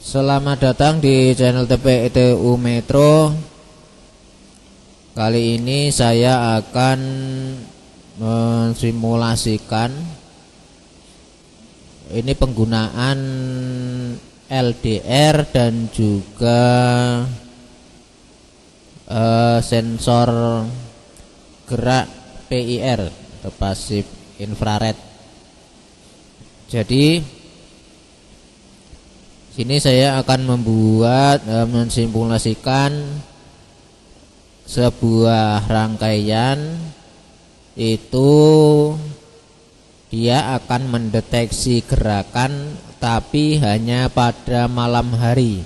Selamat datang di channel TPITU Metro. Kali ini saya akan mensimulasikan ini penggunaan LDR dan juga sensor gerak PIR atau pasif infrared. Jadi sini saya akan mensimulasikan sebuah rangkaian, itu dia akan mendeteksi gerakan tapi hanya pada malam hari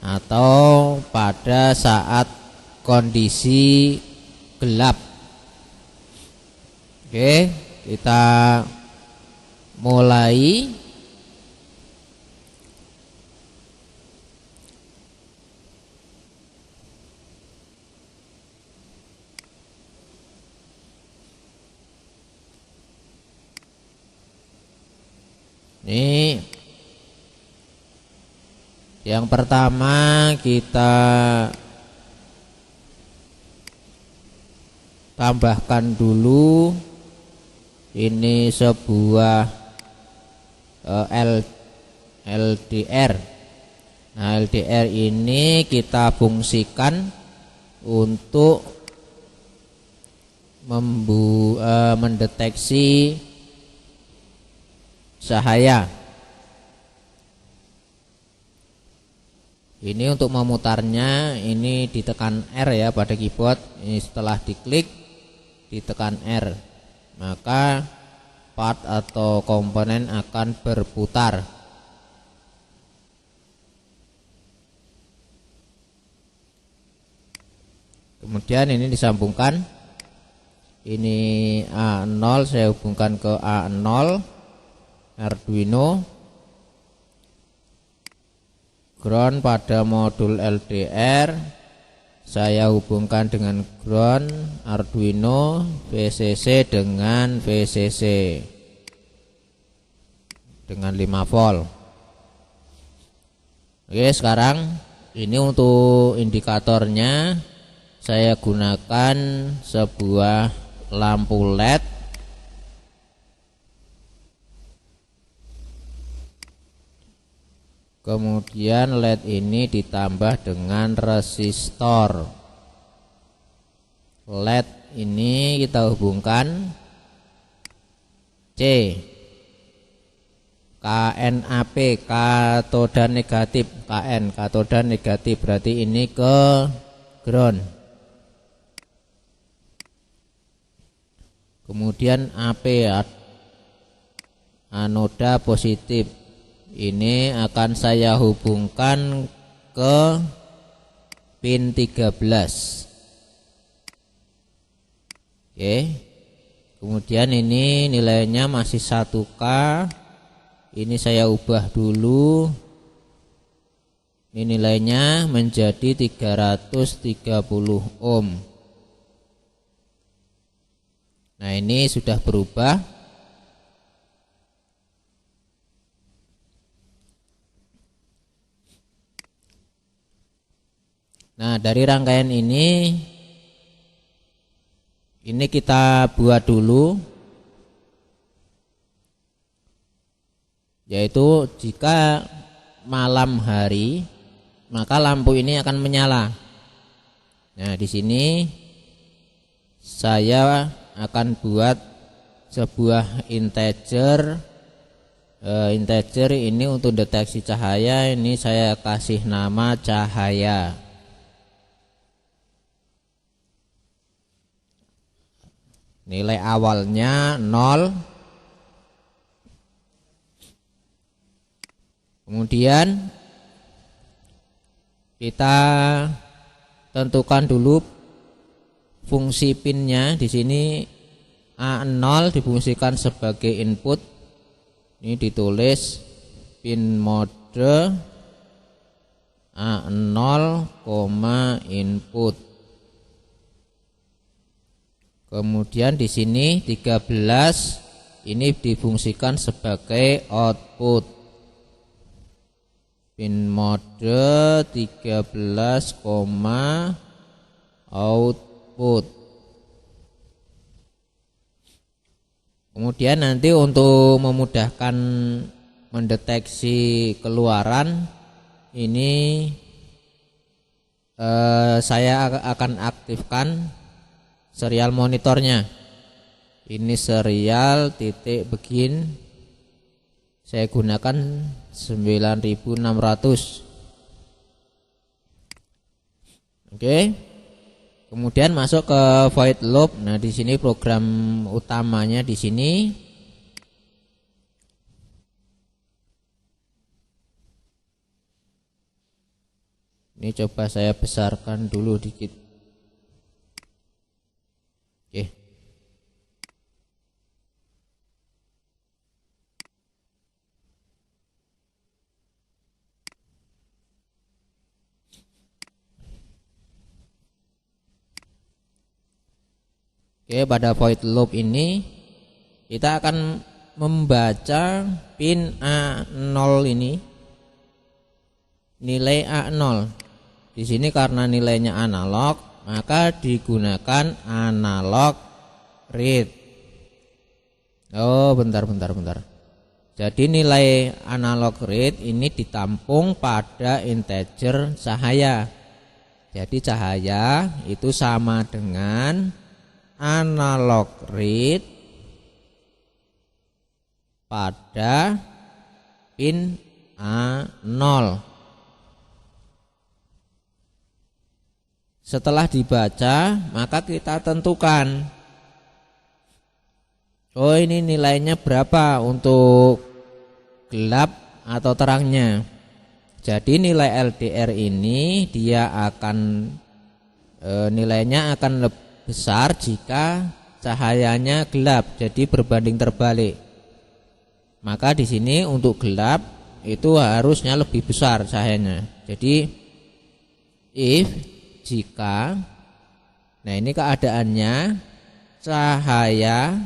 atau pada saat kondisi gelap. Oke, kita mulai. Ini yang pertama, kita tambahkan dulu ini sebuah LDR. Nah, LDR ini kita fungsikan untuk mendeteksi cahaya. Ini untuk memutarnya, ini ditekan R ya pada keyboard. Ini setelah diklik ditekan R, maka part atau komponen akan berputar. Kemudian ini disambungkan, ini A0 saya hubungkan ke A0 Arduino, ground pada modul LDR saya hubungkan dengan ground Arduino, VCC dengan VCC dengan 5 volt. Oke, sekarang ini untuk indikatornya saya gunakan sebuah lampu LED. Kemudian LED ini ditambah dengan resistor. LED ini kita hubungkan C, KNAP, katoda negatif, KN katoda negatif, berarti ini ke ground. Kemudian AP, anoda positif, ini akan saya hubungkan ke pin 13. Oke. Kemudian ini nilainya masih 1K. Ini saya ubah dulu. Ini nilainya menjadi 330 ohm. Nah, ini sudah berubah. Nah, dari rangkaian ini kita buat dulu, yaitu jika malam hari maka lampu ini akan menyala. Nah, di sini saya akan buat sebuah integer. Integer ini untuk deteksi cahaya, ini saya kasih nama cahaya. Nilai awalnya 0. Kemudian kita tentukan dulu fungsi pinnya. Di sini A0 difungsikan sebagai input. Ini ditulis pin mode A0, input. Kemudian di sini 13 ini difungsikan sebagai output. Pin mode 13, output. Kemudian nanti untuk memudahkan mendeteksi keluaran ini saya akan aktifkan serial monitornya. Ini serial titik begin, saya gunakan 9600. Oke. Kemudian masuk ke void loop. Nah, di sini program utamanya di sini. Ini coba saya besarkan dulu dikit. Oke. Oke, pada void loop ini kita akan membaca pin A0 ini, nilai A0. Di sini karena nilainya analog, maka digunakan analog read. Oh, bentar. Jadi nilai analog read ini ditampung pada integer cahaya. Jadi cahaya itu sama dengan analog read pada pin A0. Setelah dibaca, maka kita tentukan, oh ini nilainya berapa untuk gelap atau terangnya. Jadi nilai LDR ini dia akan nilainya akan lebih besar jika cahayanya gelap, jadi berbanding terbalik. Maka di sini untuk gelap itu harusnya lebih besar cahayanya. Jadi if jika, nah ini keadaannya cahaya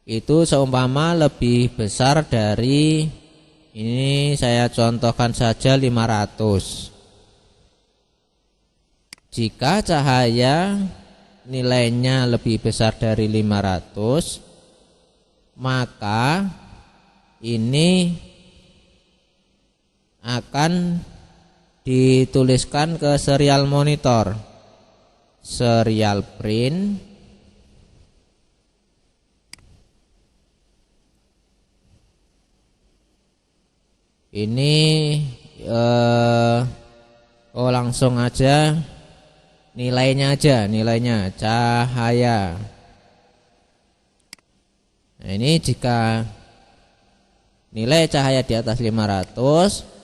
itu seumpama lebih besar dari, ini saya contohkan saja 500. Jika cahaya nilainya lebih besar dari 500, maka ini akan dituliskan ke serial monitor, serial print ini langsung aja nilainya cahaya. Nah, ini jika nilai cahaya di atas 500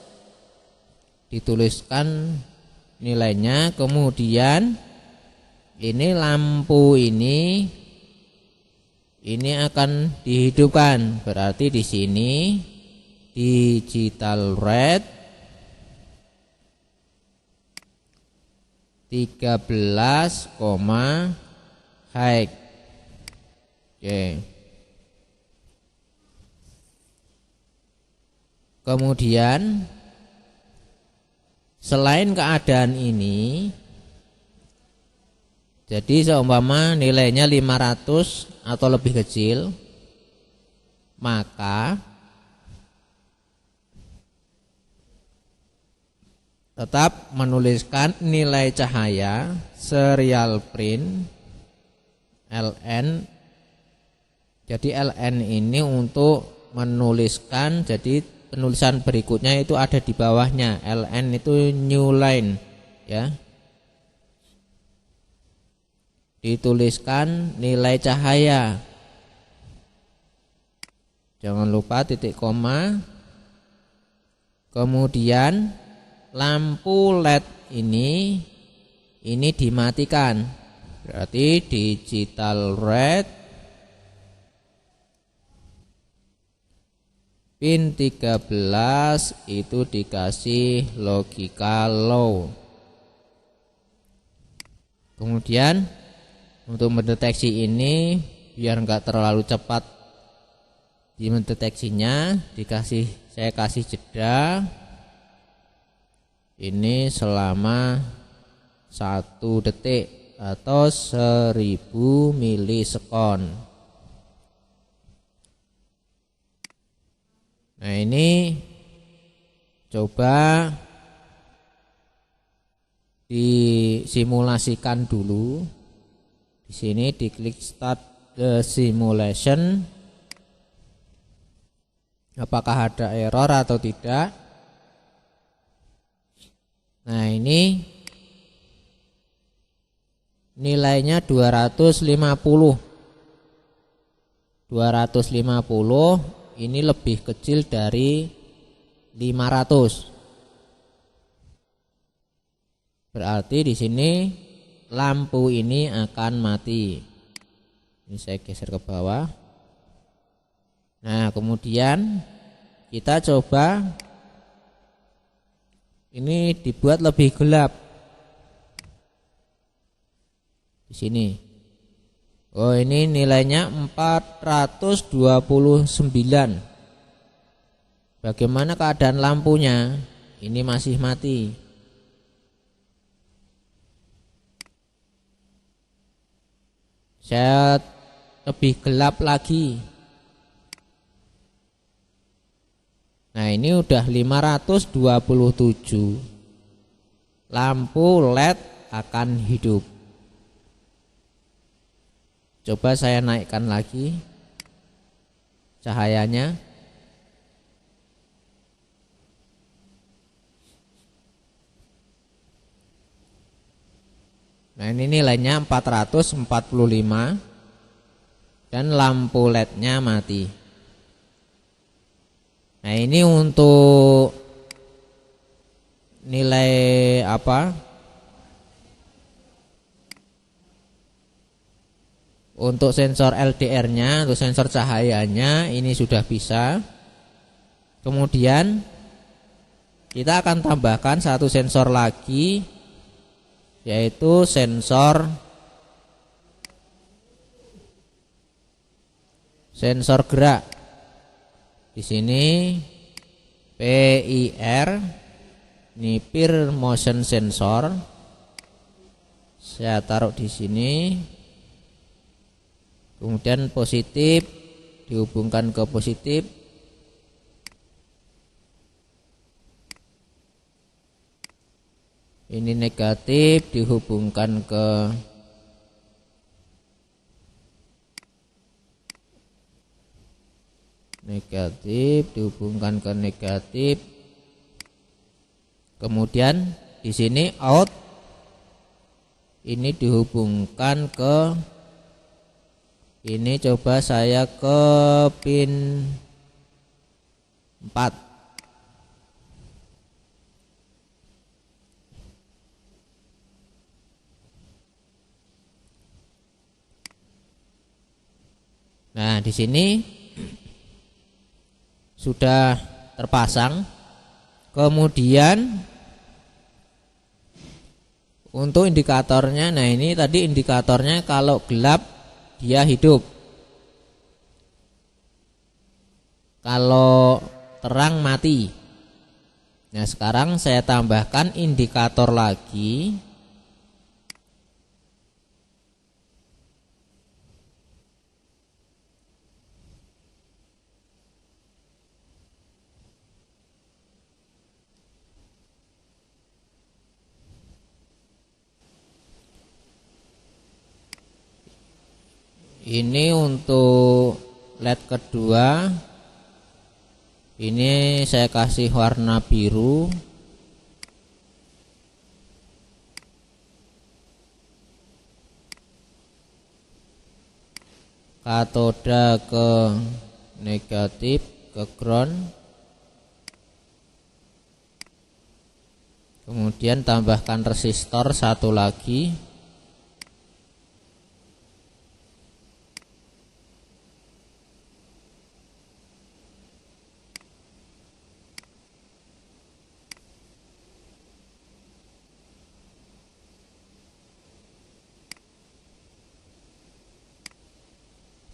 dituliskan nilainya, kemudian ini lampu ini akan dihidupkan. Berarti di sini digital red 13, high. Oke. Kemudian selain keadaan ini, jadi seumpama nilainya 500 atau lebih kecil, maka tetap menuliskan nilai cahaya serial print LN. Jadi LN ini untuk menuliskan, jadi penulisan berikutnya itu ada di bawahnya. LN itu new line, ya. Dituliskan nilai cahaya. Jangan lupa titik koma. Kemudian lampu LED ini dimatikan. Berarti digital red pin 13 itu dikasih logika low. Kemudian untuk mendeteksi ini biar enggak terlalu cepat di mendeteksinya, saya kasih jeda ini selama 1 detik atau 1000 milisekon. Nah, ini coba disimulasikan dulu. Di sini diklik start the simulation. Apakah ada error atau tidak? Nah, ini nilainya 250. 250 ini lebih kecil dari 500. Berarti di sini lampu ini akan mati. Ini saya geser ke bawah. Nah, kemudian kita coba ini dibuat lebih gelap. Di sini. Oh, ini nilainya 429. Bagaimana keadaan lampunya? Ini masih mati. Saya lebih gelap lagi. Nah, ini udah 527. Lampu LED akan hidup. Coba saya naikkan lagi cahayanya. Nah, ini nilainya 445 dan lampu LED-nya mati. Nah, ini untuk nilai apa? Untuk sensor LDR-nya, untuk sensor cahayanya ini sudah bisa. Kemudian kita akan tambahkan satu sensor lagi, yaitu sensor gerak. Di sini PIR, ini peer motion sensor. Saya taruh di sini. Kemudian positif dihubungkan ke positif. Ini negatif dihubungkan ke negatif, dihubungkan ke negatif. Kemudian di sini out, ini dihubungkan ke ini, coba saya ke pin 4. Nah, di sini sudah terpasang. Kemudian untuk indikatornya, nah ini tadi indikatornya kalau gelap dia hidup, kalau terang mati. Nah, sekarang saya tambahkan indikator lagi. Ini untuk LED kedua. Ini saya kasih warna biru. Katoda ke negatif, ke ground. Kemudian tambahkan resistor satu lagi.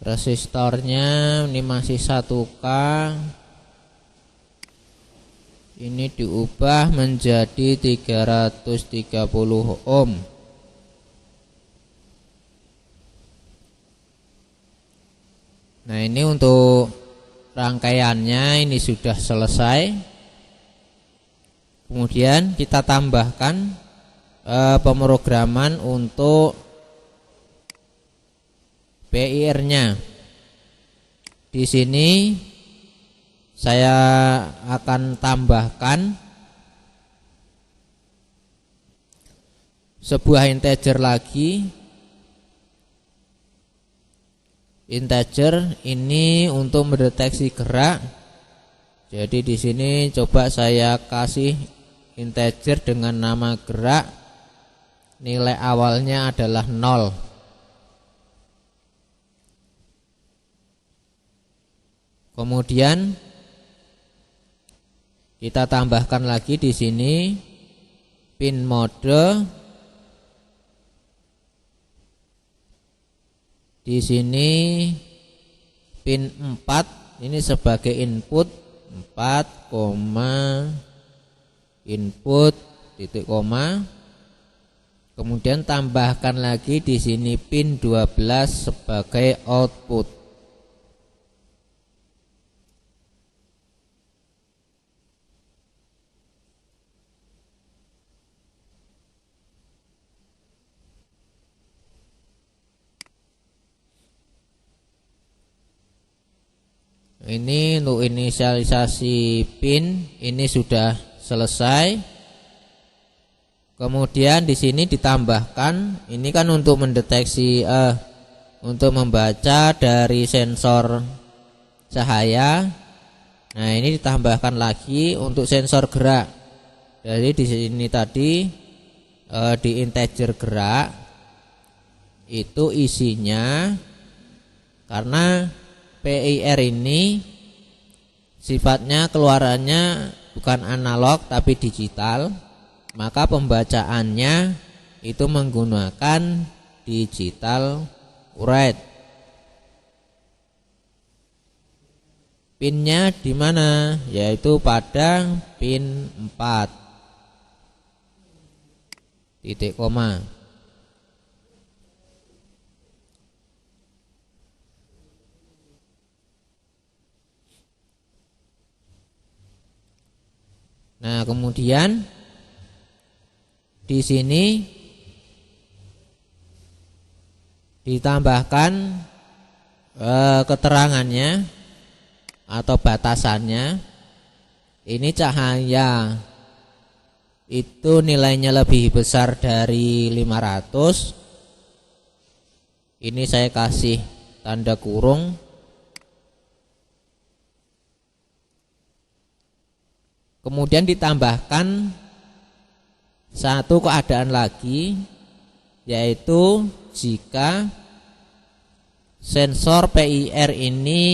Resistornya ini masih 1K. Ini diubah menjadi 330 ohm. Nah, ini untuk rangkaiannya ini sudah selesai. Kemudian kita tambahkan pemrograman untuk PIR-nya. Di sini saya akan tambahkan sebuah integer lagi. Integer ini untuk mendeteksi gerak. Jadi di sini coba saya kasih integer dengan nama gerak. Nilai awalnya adalah 0. Kemudian kita tambahkan lagi di sini pin mode. Di sini pin 4 ini sebagai input 4, input titik koma. Kemudian tambahkan lagi di sini pin 12 sebagai output. Ini untuk inisialisasi pin ini sudah selesai. Kemudian di sini ditambahkan, ini kan untuk mendeteksi untuk membaca dari sensor cahaya. Nah, ini ditambahkan lagi untuk sensor gerak. Jadi di sini tadi di integer gerak itu isinya, karena PIR ini sifatnya keluarannya bukan analog tapi digital, maka pembacaannya itu menggunakan digital write. Pinnya di mana? Yaitu pada pin 4. Titik koma. Nah, kemudian di sini ditambahkan keterangannya atau batasannya. Ini cahaya itu nilainya lebih besar dari 500. Ini saya kasih tanda kurung. Kemudian ditambahkan satu keadaan lagi, yaitu jika sensor PIR ini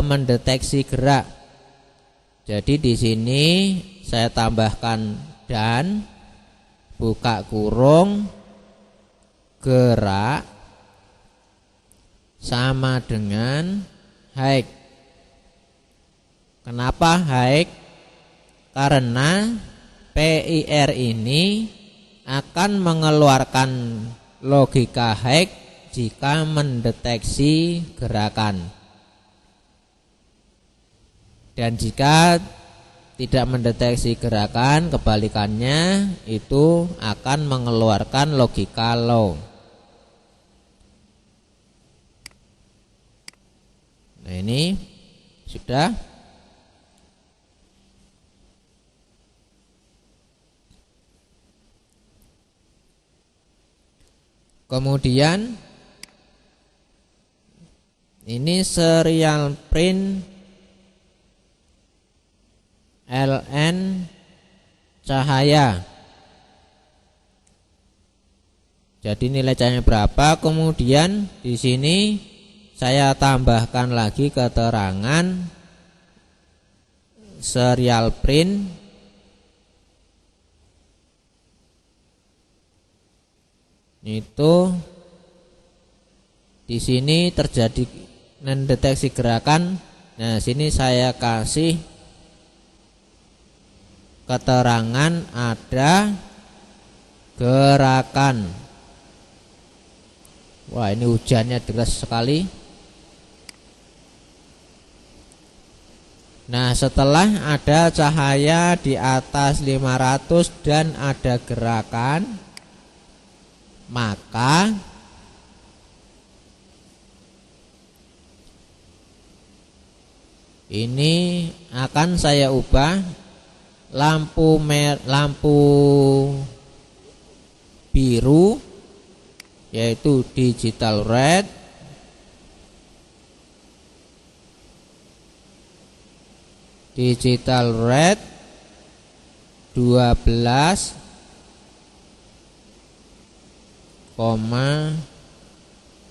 mendeteksi gerak. Jadi di sini saya tambahkan dan buka kurung gerak sama dengan high. Kenapa high? Karena PIR ini akan mengeluarkan logika high jika mendeteksi gerakan. Dan jika tidak mendeteksi gerakan, kebalikannya itu akan mengeluarkan logika low. Nah, ini sudah. Kemudian ini serial print LN cahaya. Jadi nilai cahayanya berapa? Kemudian di sini saya tambahkan lagi keterangan serial print itu Di sini terjadi mendeteksi gerakan. Nah, sini saya kasih keterangan ada gerakan. Wah, ini hujannya deras sekali. Nah, setelah ada cahaya di atas 500 dan ada gerakan, maka ini akan saya ubah lampu biru, yaitu digital red, digital red 12,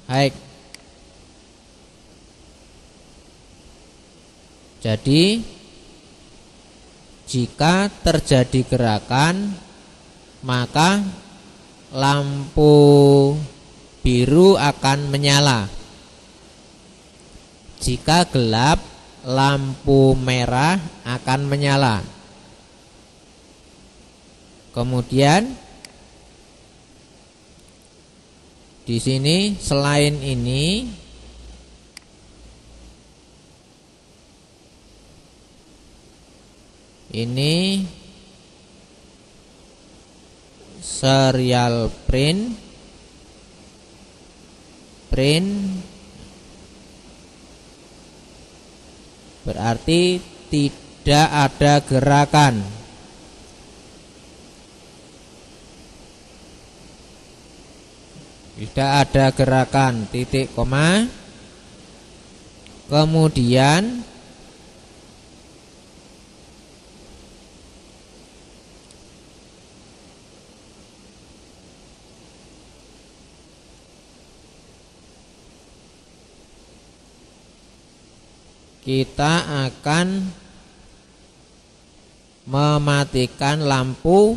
high. Jadi jika terjadi gerakan, maka lampu biru akan menyala. Jika gelap, lampu merah akan menyala. Kemudian di sini selain ini serial print berarti tidak ada gerakan. Tidak ada gerakan, titik koma. Kemudian kita akan mematikan lampu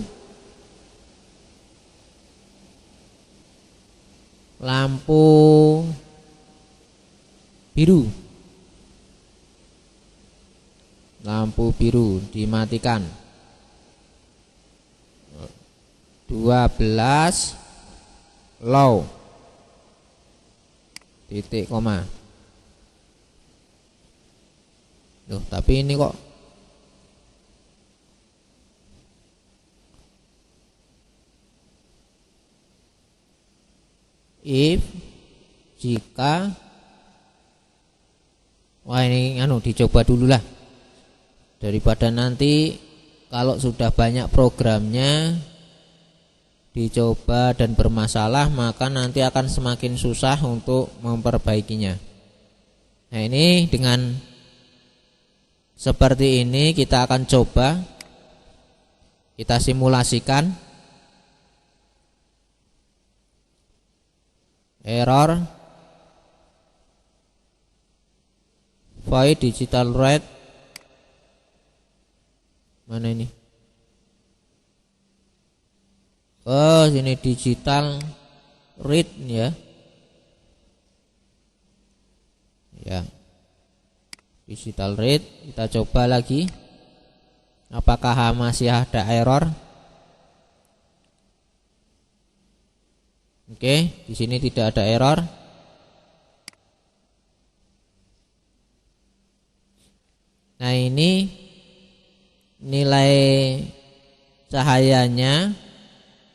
biru. Lampu biru dimatikan. 12 low, titik koma. Loh, tapi ini kok if jika, wah ini dicoba dulu lah, daripada nanti kalau sudah banyak programnya dicoba dan bermasalah, maka nanti akan semakin susah untuk memperbaikinya. Nah, ini dengan seperti ini kita akan coba, kita simulasikan. Error void digital red, mana ini? Oh, sini digital read ya. Ya. Digital read, kita coba lagi. Apakah masih ada error? Oke, di sini tidak ada error. Nah, ini nilai cahayanya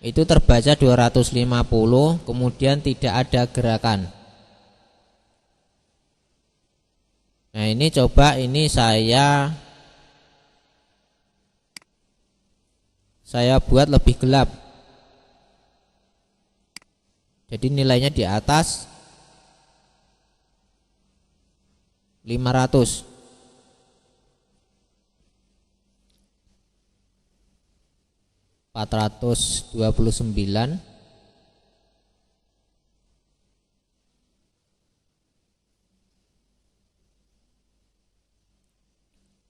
itu terbaca 250, kemudian tidak ada gerakan. Nah, ini coba ini saya buat lebih gelap. Jadi nilainya di atas 500. ,429.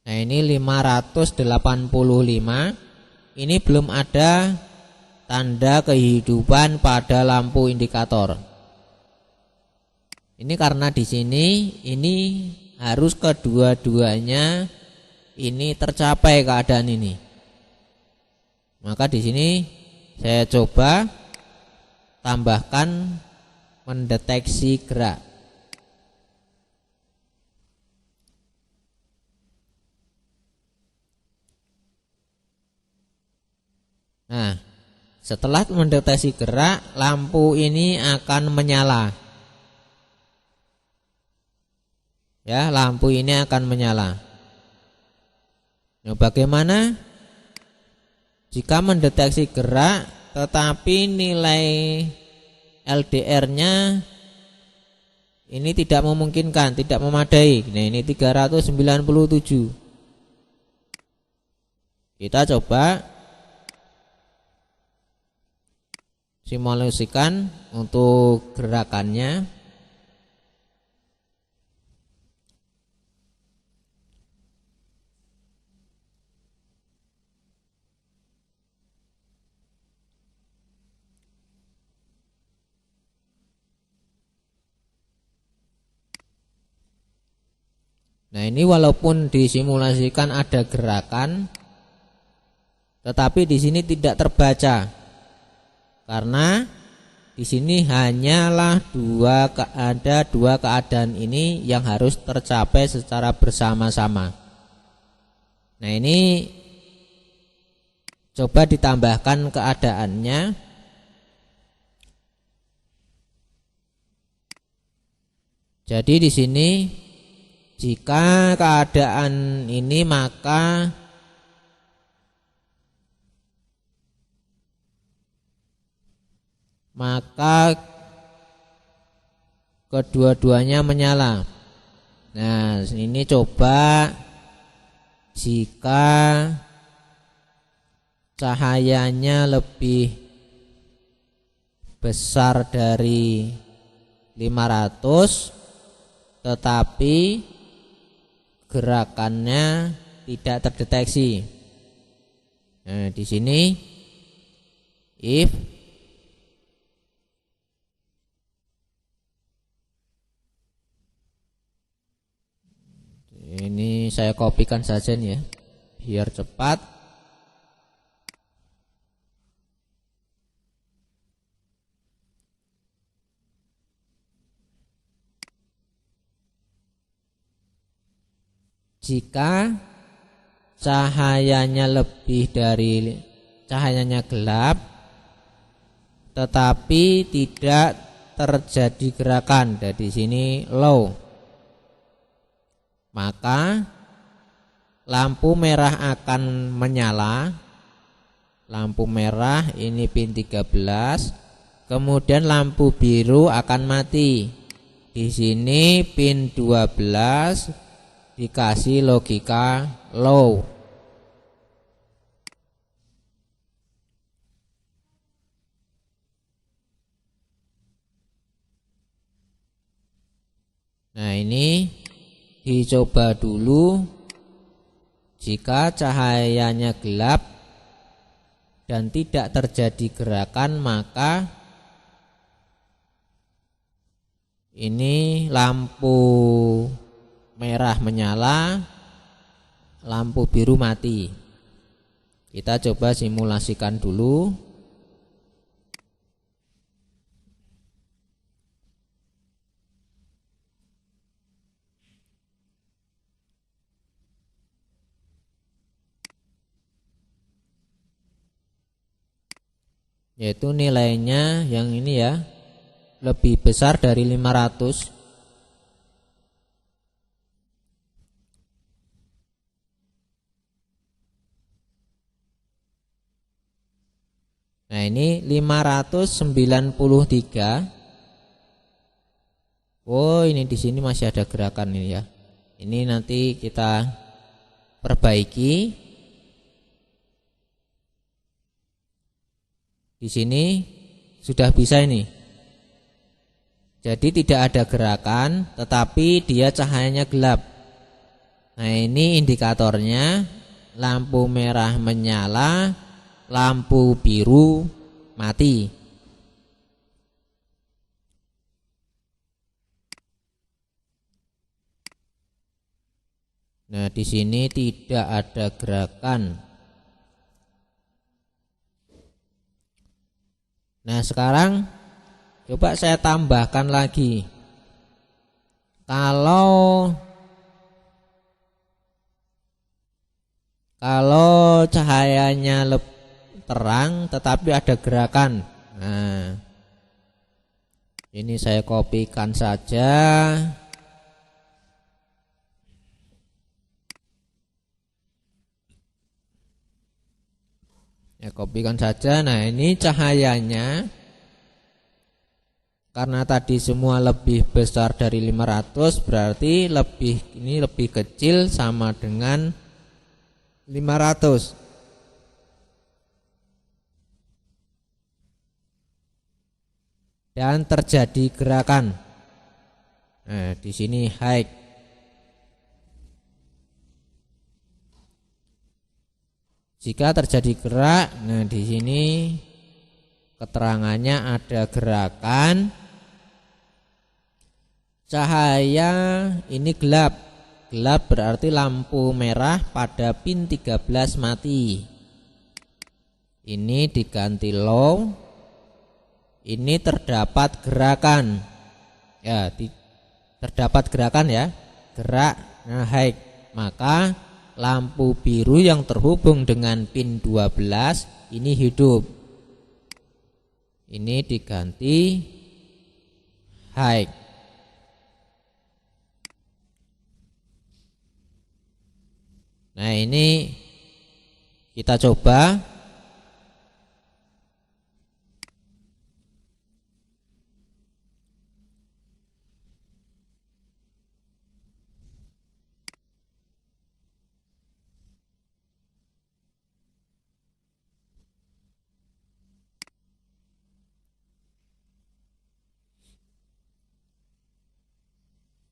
Nah, ini 585. Ini belum ada tanda kehidupan pada lampu indikator. Ini karena di sini ini harus kedua-duanya ini tercapai keadaan ini. Maka di sini saya coba tambahkan mendeteksi gerak. Nah, setelah mendeteksi gerak, lampu ini akan menyala. Ya, lampu ini akan menyala. Nah, bagaimana jika mendeteksi gerak tetapi nilai LDR-nya ini tidak memungkinkan, tidak memadai. Nah, ini 397. Kita coba simulasikan untuk gerakannya. Nah, ini walaupun disimulasikan ada gerakan, tetapi di sini tidak terbaca. Karena di sini hanyalah ada dua keadaan ini yang harus tercapai secara bersama-sama. Nah, ini coba ditambahkan keadaannya. Jadi di sini jika keadaan ini maka kedua-duanya menyala. Nah, ini coba jika cahayanya lebih besar dari 500 tetapi gerakannya tidak terdeteksi. Nah, di sini if ini saya kopikan saja nih ya, biar cepat. Jika cahayanya gelap tetapi tidak terjadi gerakan, dan di sini low, maka lampu merah akan menyala. Lampu merah ini pin 13, kemudian lampu biru akan mati. Di sini pin 12 dikasih logika low. Nah, ini dicoba dulu. Jika cahayanya gelap dan tidak terjadi gerakan, maka ini lampu merah menyala, lampu biru mati. Kita coba simulasikan dulu. Yaitu nilainya yang ini ya, lebih besar dari 500. Nah, ini 593. Oh, ini di sini masih ada gerakan ini ya. Ini nanti kita perbaiki. Di sini sudah bisa ini. Jadi tidak ada gerakan, tetapi dia cahayanya gelap. Nah, ini indikatornya, lampu merah menyala, lampu biru mati. Nah, di sini tidak ada gerakan. Nah, sekarang coba saya tambahkan lagi. Kalau cahayanya terang tetapi ada gerakan. Nah, ini saya kopikan saja. Ya, kopikan saja. Nah, ini cahayanya karena tadi semua lebih besar dari 500, berarti ini lebih kecil sama dengan 500. Dan terjadi gerakan. Nah, di sini high. Jika terjadi gerak, nah di sini keterangannya ada gerakan. Cahaya ini gelap. Gelap berarti lampu merah pada pin 13 mati. Ini diganti low. Ini terdapat gerakan. Ya, terdapat gerakan ya. Gerak, nah high. Maka lampu biru yang terhubung dengan pin 12 ini hidup. Ini diganti high. Nah, ini kita coba.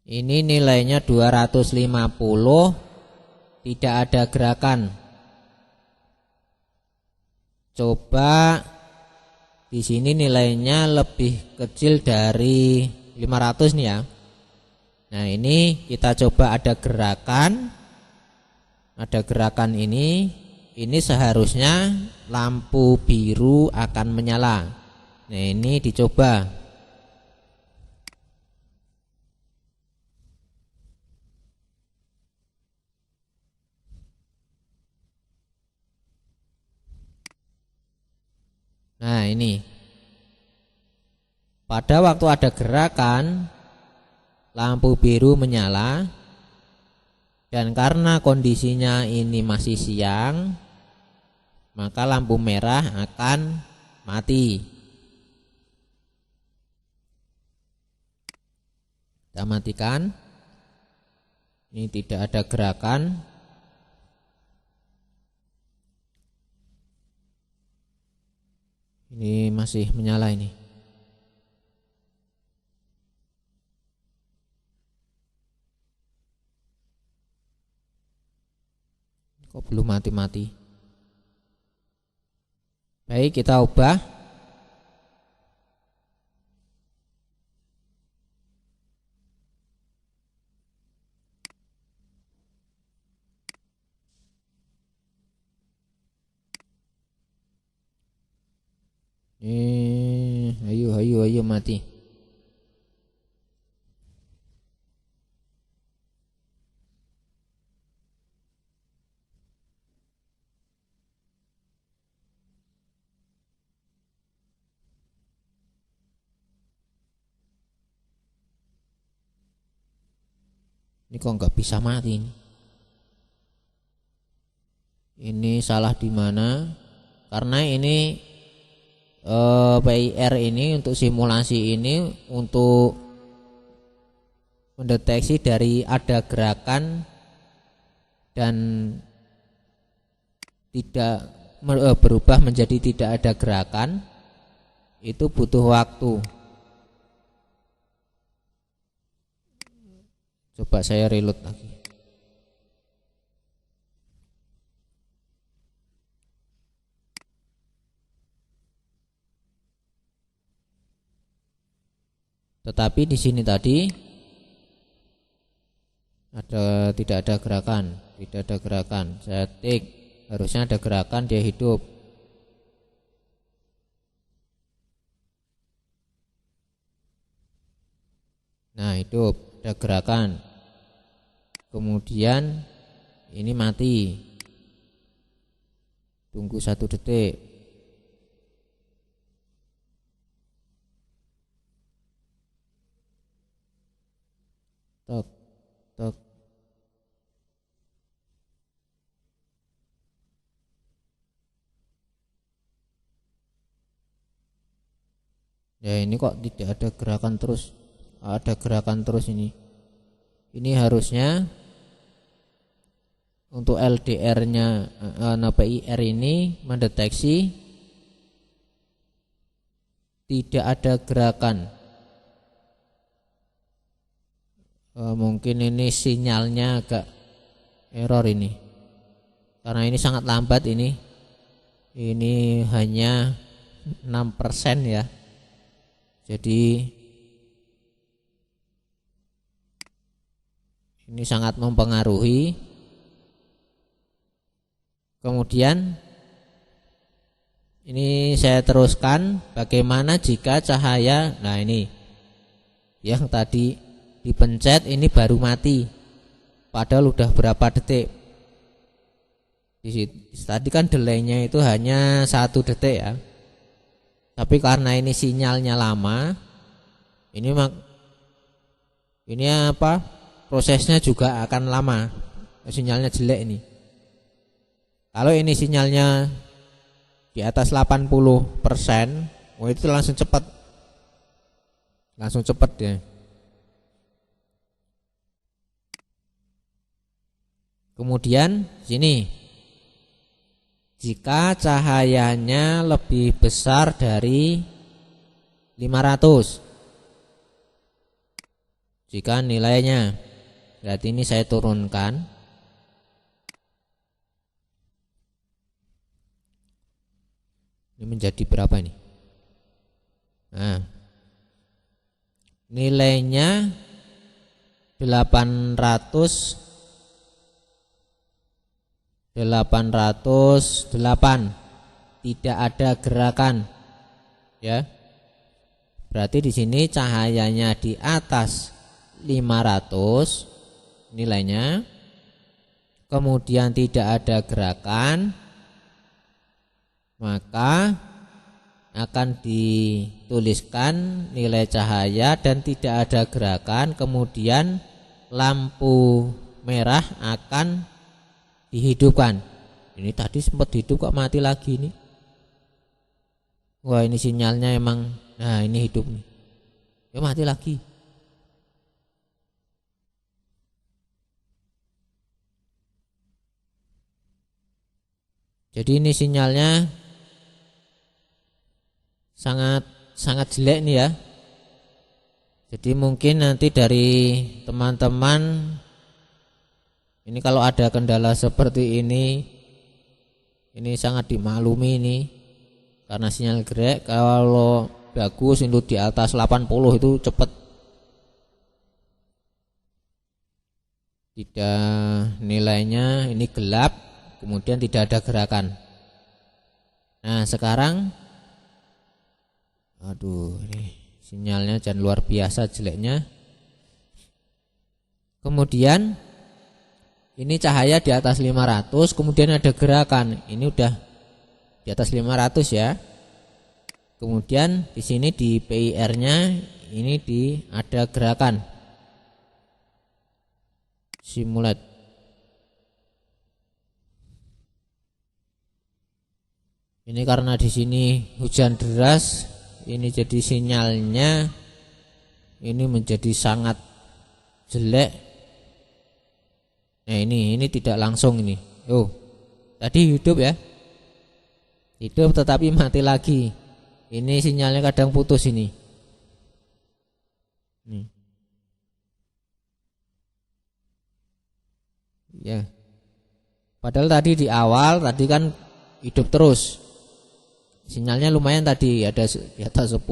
Ini nilainya 250, tidak ada gerakan. Coba di sini nilainya lebih kecil dari 500 nih ya. Nah, ini kita coba ada gerakan. Ada gerakan ini seharusnya lampu biru akan menyala. Nah, ini dicoba. Nah, ini pada waktu ada gerakan lampu biru menyala, dan karena kondisinya ini masih siang, maka lampu merah akan mati. Kita matikan. Ini tidak ada gerakan. Ini masih menyala ini. Kok belum mati-mati? Baik, kita ubah. Ayo mati. Ini kok nggak bisa mati? Ini salah di mana? Karena ini PIR ini untuk simulasi ini untuk mendeteksi dari ada gerakan dan tidak berubah menjadi tidak ada gerakan, itu butuh waktu. Coba saya reload lagi. Tetapi di sini tadi tidak ada gerakan, tidak ada gerakan. Saya tik, harusnya ada gerakan, dia hidup. Nah, hidup, ada gerakan. Kemudian ini mati. Tunggu 1 detik. Tok, tok. Ya, ini kok tidak ada gerakan terus. Ada gerakan terus ini. Ini harusnya untuk LDR-nya PIR ini mendeteksi tidak ada gerakan. Mungkin ini sinyalnya agak error ini, karena ini sangat lambat ini. Ini hanya 6% ya. Jadi ini sangat mempengaruhi. Kemudian ini saya teruskan bagaimana jika cahaya. Nah, ini yang tadi dipencet ini baru mati, padahal udah berapa detik. Tadi kan delaynya itu hanya 1 detik ya, tapi karena ini sinyalnya lama, ini prosesnya juga akan lama. Sinyalnya jelek ini. Kalau ini sinyalnya di atas 80%, itu langsung cepat ya. Kemudian sini, jika cahayanya lebih besar dari 500, jika nilainya, berarti ini saya turunkan. Ini menjadi berapa ini? Nah, nilainya 808, tidak ada gerakan ya. Berarti di sini cahayanya di atas 500 nilainya, kemudian tidak ada gerakan, maka akan dituliskan nilai cahaya dan tidak ada gerakan, kemudian lampu merah akan dihidupkan. Ini tadi sempat hidup kok mati lagi nih. Wah, ini sinyalnya emang. Nah, ini hidup nih. Ya mati lagi. Jadi ini sinyalnya sangat jelek nih ya. Jadi mungkin nanti dari teman-teman ini kalau ada kendala seperti ini sangat dimaklumi ini, karena sinyal jelek. Kalau bagus itu di atas 80 itu cepat. Tidak, nilainya ini gelap, kemudian tidak ada gerakan. Nah, sekarang aduh, ini sinyalnya jangan luar biasa jeleknya. Kemudian ini cahaya di atas 500, kemudian ada gerakan. Ini udah di atas 500 ya. Kemudian di sini di PIR-nya ini ada gerakan. Simulate. Ini karena di sini hujan deras, ini jadi sinyalnya ini menjadi sangat jelek. Nah, ini tidak langsung ini. Oh, tadi hidup ya. Hidup tetapi mati lagi. Ini sinyalnya kadang putus ini. Nih. Ya. Padahal tadi di awal tadi kan hidup terus. Sinyalnya lumayan tadi, ada di atas 10.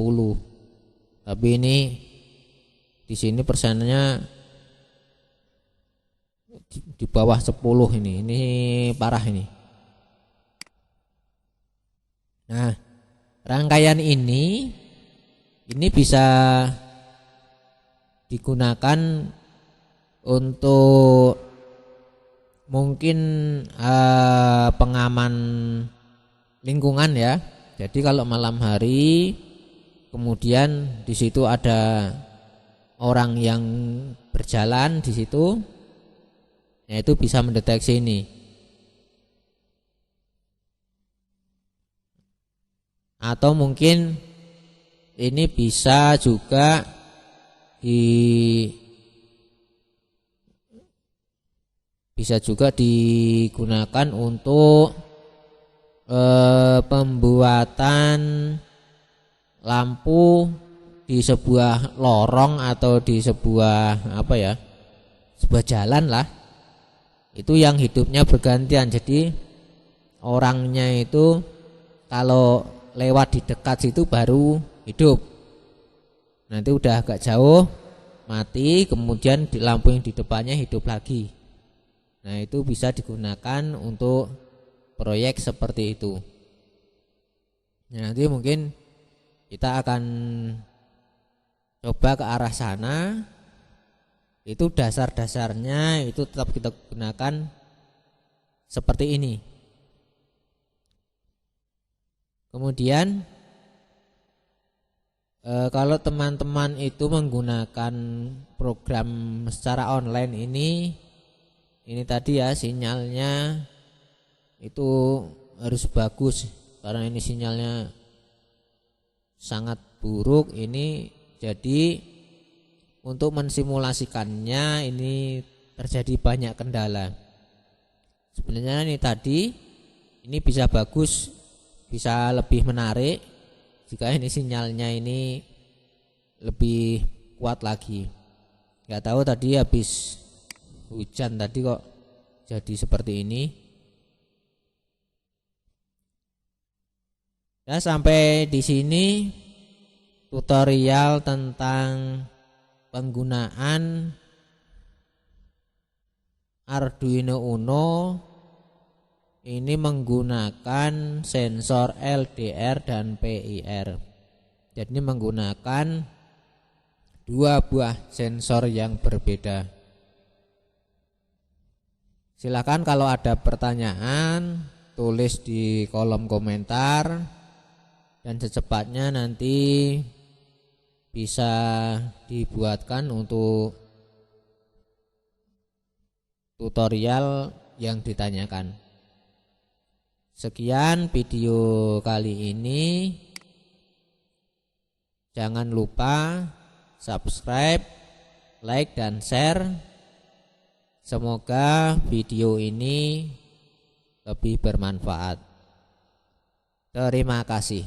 Tapi ini di sini persennya di bawah 10 ini parah ini. Nah, rangkaian ini bisa digunakan untuk mungkin pengaman lingkungan ya. Jadi kalau malam hari kemudian di situ ada orang yang berjalan di situ, ya itu bisa mendeteksi ini. Atau mungkin ini bisa juga digunakan untuk pembuatan lampu di sebuah lorong atau di sebuah sebuah jalan lah, itu yang hidupnya bergantian. Jadi orangnya itu kalau lewat di dekat situ baru hidup, nanti udah agak jauh mati, kemudian di lampu yang di depannya hidup lagi. Nah itu bisa digunakan untuk proyek seperti itu. Nah, nanti mungkin kita akan coba ke arah sana. Itu dasar-dasarnya itu tetap kita gunakan seperti ini. Kemudian kalau teman-teman itu menggunakan program secara online ini tadi ya, sinyalnya itu harus bagus, karena ini sinyalnya sangat buruk ini. Jadi untuk mensimulasikannya ini terjadi banyak kendala. Sebenarnya ini tadi ini bisa bagus, bisa lebih menarik jika ini sinyalnya ini lebih kuat lagi. Nggak tahu tadi habis hujan tadi kok jadi seperti ini. Ya, sampai di sini tutorial tentang penggunaan Arduino Uno ini menggunakan sensor LDR dan PIR. Jadi menggunakan dua buah sensor yang berbeda. Silakan kalau ada pertanyaan tulis di kolom komentar, dan secepatnya nanti bisa dibuatkan untuk tutorial yang ditanyakan. Sekian video kali ini. Jangan lupa subscribe, like, dan share. Semoga video ini lebih bermanfaat. Terima kasih.